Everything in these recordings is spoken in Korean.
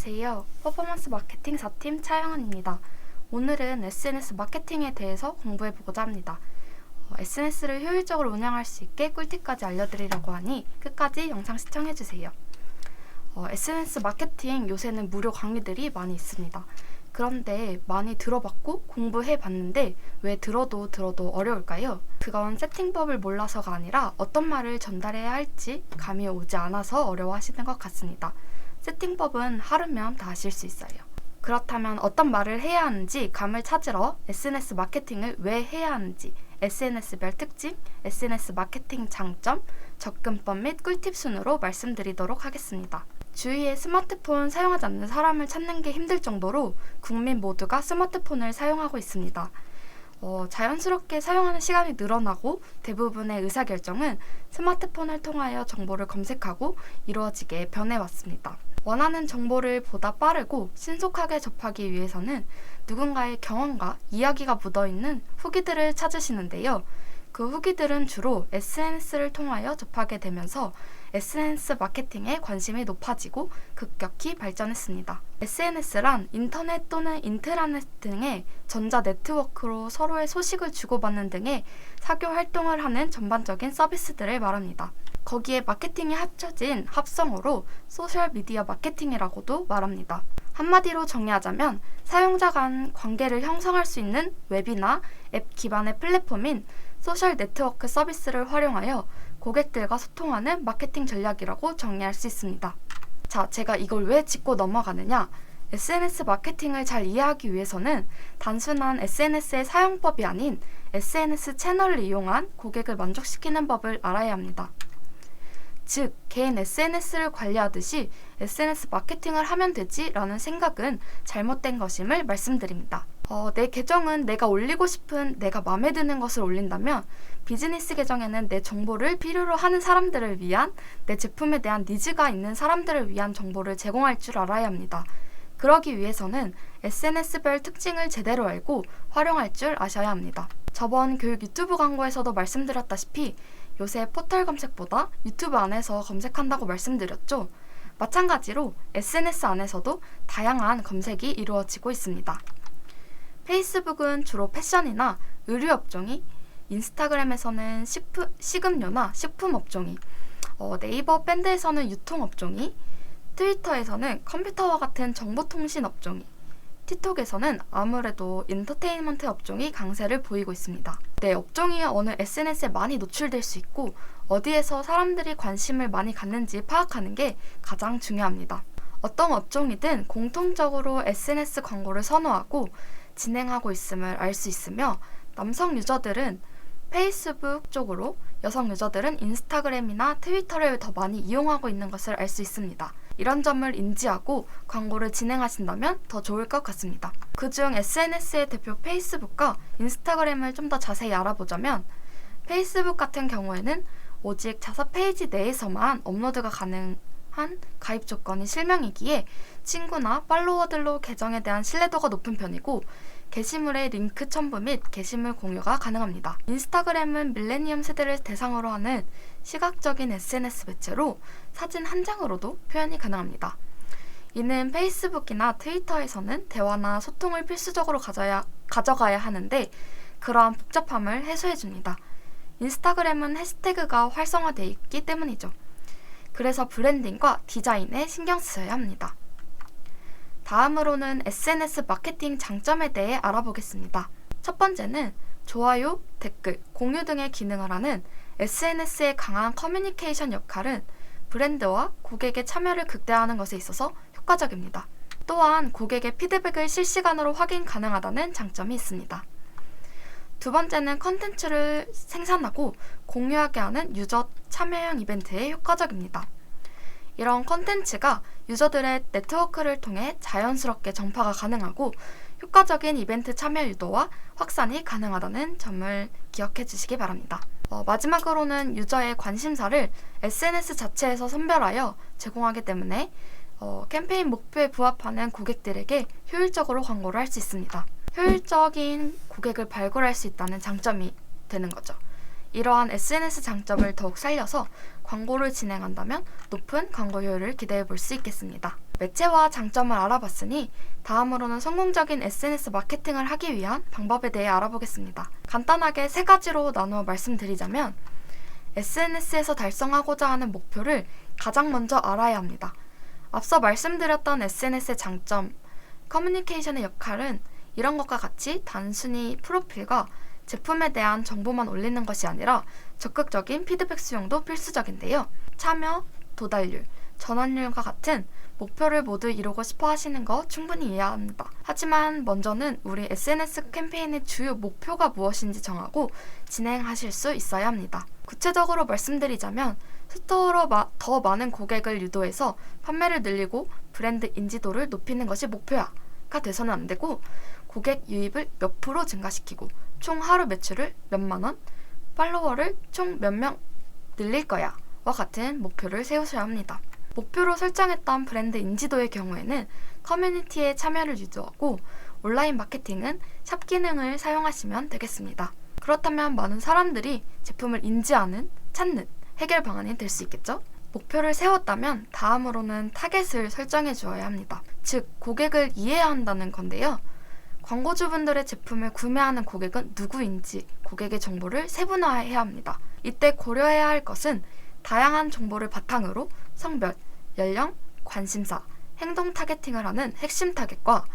안녕하세요. 퍼포먼스 마케팅 4팀 차영은입니다. 오늘은 SNS 마케팅에 대해서 공부해보고자 합니다. SNS를 효율적으로 운영할 수 있게 꿀팁까지 알려드리려고 하니 끝까지 영상 시청해주세요. SNS 마케팅 요새는 무료 강의들이 많이 있습니다. 그런데 많이 들어봤고 공부해봤는데 왜 들어도 어려울까요? 그건 세팅법을 몰라서가 아니라 어떤 말을 전달해야 할지 감이 오지 않아서 어려워하시는 것 같습니다. 세팅법은 하루면 다 아실 수 있어요. 그렇다면 어떤 말을 해야 하는지 감을 찾으러 SNS 마케팅을 왜 해야 하는지, SNS별 특징, SNS 마케팅 장점, 접근법 및 꿀팁 순으로 말씀드리도록 하겠습니다. 주위에 스마트폰 사용하지 않는 사람을 찾는 게 힘들 정도로 국민 모두가 스마트폰을 사용하고 있습니다. 자연스럽게 사용하는 시간이 늘어나고 대부분의 의사결정은 스마트폰을 통하여 정보를 검색하고 이루어지게 변해왔습니다. 원하는 정보를 보다 빠르고 신속하게 접하기 위해서는 누군가의 경험과 이야기가 묻어있는 후기들을 찾으시는데요. 그 후기들은 주로 SNS를 통하여 접하게 되면서 SNS 마케팅에 관심이 높아지고 급격히 발전했습니다. SNS란 인터넷 또는 인트라넷 등의 전자 네트워크로 서로의 소식을 주고받는 등의 사교 활동을 하는 전반적인 서비스들을 말합니다. 거기에 마케팅이 합쳐진 합성어로 소셜미디어 마케팅이라고도 말합니다. 한마디로 정의하자면 사용자 간 관계를 형성할 수 있는 웹이나 앱 기반의 플랫폼인 소셜 네트워크 서비스를 활용하여 고객들과 소통하는 마케팅 전략이라고 정의할 수 있습니다. 자, 제가 이걸 왜 짚고 넘어가느냐? SNS 마케팅을 잘 이해하기 위해서는 단순한 SNS의 사용법이 아닌 SNS 채널을 이용한 고객을 만족시키는 법을 알아야 합니다. 즉, 개인 SNS를 관리하듯이 SNS 마케팅을 하면 되지 라는 생각은 잘못된 것임을 말씀드립니다. 내 계정은 내가 올리고 싶은 내가 마음에 드는 것을 올린다면 비즈니스 계정에는 내 정보를 필요로 하는 사람들을 위한 내 제품에 대한 니즈가 있는 사람들을 위한 정보를 제공할 줄 알아야 합니다. 그러기 위해서는 SNS별 특징을 제대로 알고 활용할 줄 아셔야 합니다. 저번 교육 유튜브 광고에서도 말씀드렸다시피 요새 포털 검색보다 유튜브 안에서 검색한다고 말씀드렸죠. 마찬가지로 SNS 안에서도 다양한 검색이 이루어지고 있습니다. 페이스북은 주로 패션이나 의류 업종이, 인스타그램에서는 식음료나 식품 업종이, 네이버 밴드에서는 유통 업종이, 트위터에서는 컴퓨터와 같은 정보통신 업종이, 틱톡에서는 아무래도 인터테인먼트 업종이 강세를 보이고 있습니다. 네, 업종이 어느 SNS에 많이 노출될 수 있고 어디에서 사람들이 관심을 많이 갖는지 파악하는 게 가장 중요합니다. 어떤 업종이든 공통적으로 SNS 광고를 선호하고 진행하고 있음을 알 수 있으며 남성 유저들은 페이스북 쪽으로 여성 유저들은 인스타그램이나 트위터를 더 많이 이용하고 있는 것을 알 수 있습니다. 이런 점을 인지하고 광고를 진행하신다면 더 좋을 것 같습니다. 그중 SNS의 대표 페이스북과 인스타그램을 좀 더 자세히 알아보자면 페이스북 같은 경우에는 오직 자사 페이지 내에서만 업로드가 가능한 가입 조건이 실명이기에 친구나 팔로워들로 계정에 대한 신뢰도가 높은 편이고 게시물의 링크 첨부 및 게시물 공유가 가능합니다. 인스타그램은 밀레니엄 세대를 대상으로 하는 시각적인 SNS 매체로 사진 한 장으로도 표현이 가능합니다. 이는 페이스북이나 트위터에서는 대화나 소통을 필수적으로 가져가야 하는데 그러한 복잡함을 해소해줍니다. 인스타그램은 해시태그가 활성화되어 있기 때문이죠. 그래서 브랜딩과 디자인에 신경 쓰여야 합니다. 다음으로는 SNS 마케팅 장점에 대해 알아보겠습니다. 첫 번째는 좋아요, 댓글, 공유 등의 기능을 하는 SNS의 강한 커뮤니케이션 역할은 브랜드와 고객의 참여를 극대화하는 것에 있어서 효과적입니다. 또한 고객의 피드백을 실시간으로 확인 가능하다는 장점이 있습니다. 두 번째는 컨텐츠를 생산하고 공유하게 하는 유저 참여형 이벤트에 효과적입니다. 이런 컨텐츠가 유저들의 네트워크를 통해 자연스럽게 전파가 가능하고 효과적인 이벤트 참여 유도와 확산이 가능하다는 점을 기억해 주시기 바랍니다. 마지막으로는 유저의 관심사를 SNS 자체에서 선별하여 제공하기 때문에 캠페인 목표에 부합하는 고객들에게 효율적으로 광고를 할 수 있습니다. 효율적인 고객을 발굴할 수 있다는 장점이 되는 거죠. 이러한 SNS 장점을 더욱 살려서 광고를 진행한다면 높은 광고 효율을 기대해 볼 수 있겠습니다. 매체와 장점을 알아봤으니 다음으로는 성공적인 SNS 마케팅을 하기 위한 방법에 대해 알아보겠습니다. 간단하게 3가지로 나누어 말씀드리자면 SNS에서 달성하고자 하는 목표를 가장 먼저 알아야 합니다. 앞서 말씀드렸던 SNS의 장점, 커뮤니케이션의 역할은 이런 것과 같이 단순히 프로필과 제품에 대한 정보만 올리는 것이 아니라 적극적인 피드백 수용도 필수적인데요. 참여, 도달률, 전환율과 같은 목표를 모두 이루고 싶어 하시는 거 충분히 이해합니다. 하지만 먼저는 우리 SNS 캠페인의 주요 목표가 무엇인지 정하고 진행하실 수 있어야 합니다. 구체적으로 말씀드리자면 스토어로 더 많은 고객을 유도해서 판매를 늘리고 브랜드 인지도를 높이는 것이 목표야가 돼서는 안 되고, 고객 유입을 몇 프로 증가시키고 총 하루 매출을 몇만 원, 팔로워를 총 몇 명 늘릴 거야 와 같은 목표를 세우셔야 합니다. 목표로 설정했던 브랜드 인지도의 경우에는 커뮤니티의 참여를 유도하고 온라인 마케팅은 샵 기능을 사용하시면 되겠습니다. 그렇다면 많은 사람들이 제품을 인지하는, 찾는 해결 방안이 될 수 있겠죠? 목표를 세웠다면 다음으로는 타겟을 설정해 주어야 합니다. 즉, 고객을 이해해야 한다는 건데요. 광고주분들의 제품을 구매하는 고객은 누구인지 고객의 정보를 세분화해야 합니다. 이때 고려해야 할 것은 다양한 정보를 바탕으로 성별, 연령, 관심사, 행동 타겟팅을 하는 핵심 타겟과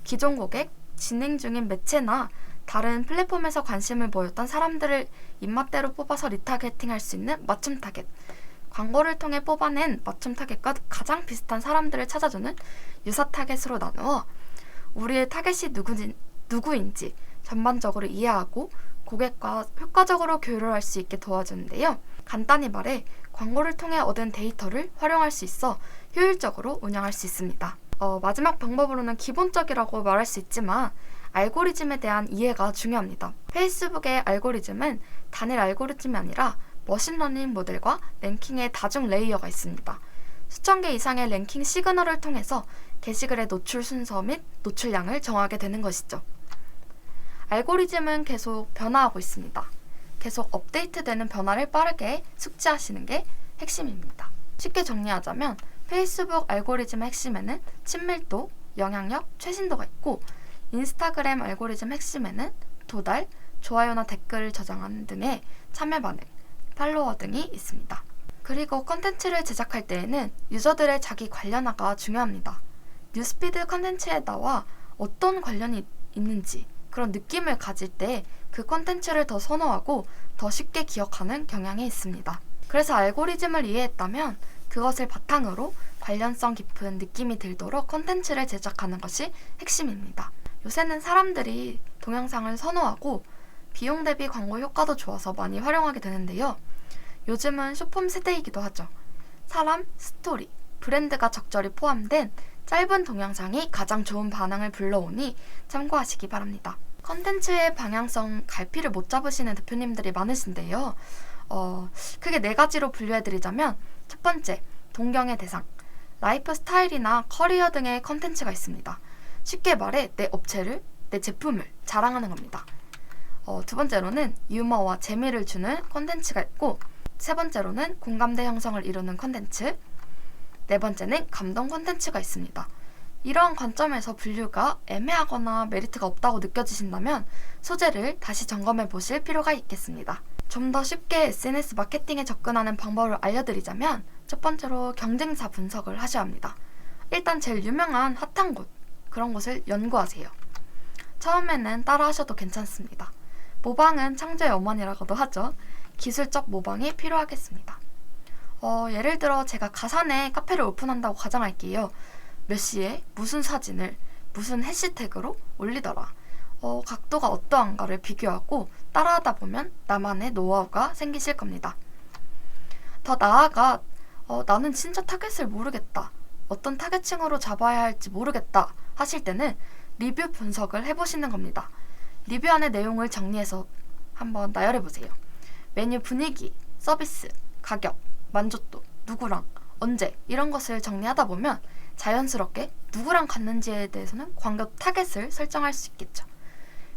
기존 고객, 진행 중인 매체나 다른 플랫폼에서 관심을 보였던 사람들을 입맛대로 뽑아서 리타겟팅할 수 있는 맞춤 타겟, 광고를 통해 뽑아낸 맞춤 타겟과 가장 비슷한 사람들을 찾아주는 유사 타겟으로 나누어 우리의 타겟이 누구인지 전반적으로 이해하고 고객과 효과적으로 교류할 수 있게 도와주는데요. 간단히 말해 광고를 통해 얻은 데이터를 활용할 수 있어 효율적으로 운영할 수 있습니다. 마지막 방법으로는 기본적이라고 말할 수 있지만 알고리즘에 대한 이해가 중요합니다. 페이스북의 알고리즘은 단일 알고리즘이 아니라 머신러닝 모델과 랭킹의 다중 레이어가 있습니다. 수천 개 이상의 랭킹 시그널을 통해서 게시글의 노출 순서 및 노출량을 정하게 되는 것이죠. 알고리즘은 계속 변화하고 있습니다. 계속 업데이트되는 변화를 빠르게 숙지하시는 게 핵심입니다. 쉽게 정리하자면 페이스북 알고리즘의 핵심에는 친밀도, 영향력, 최신도가 있고, 인스타그램 알고리즘 핵심에는 도달, 좋아요나 댓글을 저장하는 등의 참여 반응, 팔로워 등이 있습니다. 그리고 컨텐츠를 제작할 때에는 유저들의 자기 관련화가 중요합니다. 뉴스피드 컨텐츠에 나와 어떤 관련이 있는지 그런 느낌을 가질 때 그 컨텐츠를 더 선호하고 더 쉽게 기억하는 경향이 있습니다. 그래서 알고리즘을 이해했다면 그것을 바탕으로 관련성 깊은 느낌이 들도록 컨텐츠를 제작하는 것이 핵심입니다. 요새는 사람들이 동영상을 선호하고 비용 대비 광고 효과도 좋아서 많이 활용하게 되는데요. 요즘은 숏폼 세대이기도 하죠. 사람, 스토리, 브랜드가 적절히 포함된 짧은 동영상이 가장 좋은 반응을 불러오니 참고하시기 바랍니다. 컨텐츠의 방향성 갈피를 못 잡으시는 대표님들이 많으신데요. 크게 4가지로 분류해드리자면 첫 번째, 동경의 대상, 라이프 스타일이나 커리어 등의 컨텐츠가 있습니다. 쉽게 말해 내 업체를, 내 제품을 자랑하는 겁니다. 두 번째로는 유머와 재미를 주는 컨텐츠가 있고, 세 번째로는 공감대 형성을 이루는 컨텐츠, 네 번째는 감동 컨텐츠가 있습니다. 이러한 관점에서 분류가 애매하거나 메리트가 없다고 느껴지신다면 소재를 다시 점검해 보실 필요가 있겠습니다. 좀 더 쉽게 SNS 마케팅에 접근하는 방법을 알려드리자면 첫 번째로 경쟁사 분석을 하셔야 합니다. 일단 제일 유명한 핫한 곳, 그런 곳을 연구하세요. 처음에는 따라 하셔도 괜찮습니다. 모방은 창조의 어머니라고도 하죠. 기술적 모방이 필요하겠습니다. 예를 들어 제가 가산에 카페를 오픈한다고 가정할게요. 몇 시에 무슨 사진을 무슨 해시태그로 올리더라. 각도가 어떠한가를 비교하고 따라하다 보면 나만의 노하우가 생기실 겁니다. 더 나아가 나는 진짜 타겟을 모르겠다. 어떤 타겟층으로 잡아야 할지 모르겠다 하실 때는 리뷰 분석을 해보시는 겁니다. 리뷰 안의 내용을 정리해서 한번 나열해보세요. 메뉴 분위기, 서비스, 가격, 만족도, 누구랑, 언제 이런 것을 정리하다 보면 자연스럽게 누구랑 갔는지에 대해서는 광고 타겟을 설정할 수 있겠죠.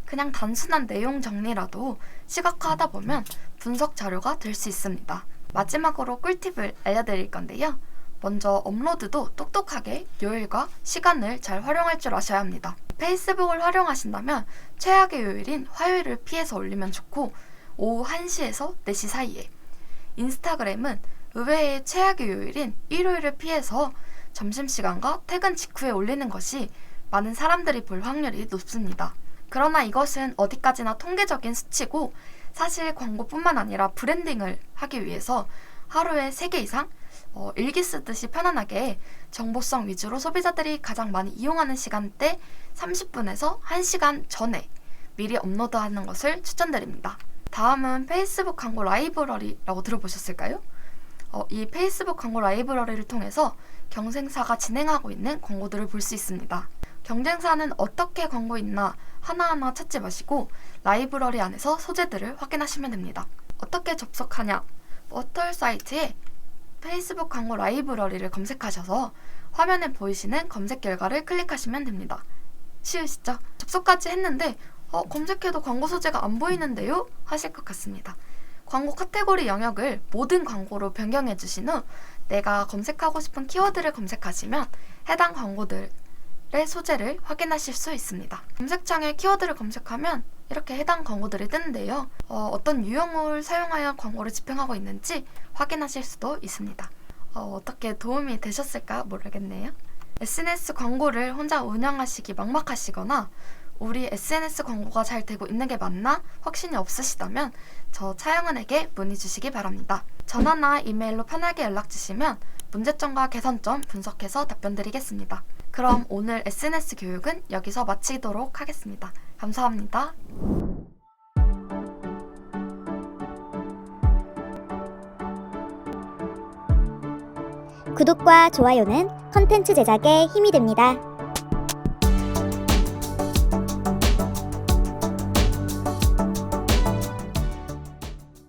그냥 단순한 내용 정리라도 시각화하다 보면 분석 자료가 될 수 있습니다. 마지막으로 꿀팁을 알려드릴 건데요. 먼저 업로드도 똑똑하게 요일과 시간을 잘 활용할 줄 아셔야 합니다. 페이스북을 활용하신다면 최악의 요일인 화요일을 피해서 올리면 좋고 오후 1시에서 4시 사이에, 인스타그램은 의외의 최악의 요일인 일요일을 피해서 점심시간과 퇴근 직후에 올리는 것이 많은 사람들이 볼 확률이 높습니다. 그러나 이것은 어디까지나 통계적인 수치고 사실 광고뿐만 아니라 브랜딩을 하기 위해서 하루에 3개 이상 일기 쓰듯이 편안하게 정보성 위주로 소비자들이 가장 많이 이용하는 시간대 30분에서 1시간 전에 미리 업로드하는 것을 추천드립니다. 다음은 페이스북 광고 라이브러리라고 들어보셨을까요? 이 페이스북 광고 라이브러리를 통해서 경쟁사가 진행하고 있는 광고들을 볼 수 있습니다. 경쟁사는 어떻게 광고 있나 하나하나 찾지 마시고 라이브러리 안에서 소재들을 확인하시면 됩니다. 어떻게 접속하냐? 포털 사이트에 페이스북 광고 라이브러리를 검색하셔서 화면에 보이시는 검색 결과를 클릭하시면 됩니다. 쉬우시죠? 접속까지 했는데 검색해도 광고 소재가 안 보이는데요? 하실 것 같습니다. 광고 카테고리 영역을 모든 광고로 변경해 주신 후 내가 검색하고 싶은 키워드를 검색하시면 해당 광고들의 소재를 확인하실 수 있습니다. 검색창에 키워드를 검색하면 이렇게 해당 광고들이 뜨는데요. 어떤 유형을 사용하여 광고를 집행하고 있는지 확인하실 수도 있습니다. 어떻게 도움이 되셨을까 모르겠네요. SNS 광고를 혼자 운영하시기 막막하시거나 우리 SNS 광고가 잘 되고 있는 게 맞나 확신이 없으시다면 저 차영은에게 문의 주시기 바랍니다. 전화나 이메일로 편하게 연락 주시면 문제점과 개선점 분석해서 답변 드리겠습니다. 그럼 오늘 SNS 교육은 여기서 마치도록 하겠습니다. 감사합니다. 구독과 좋아요는 컨텐츠 제작에 힘이 됩니다.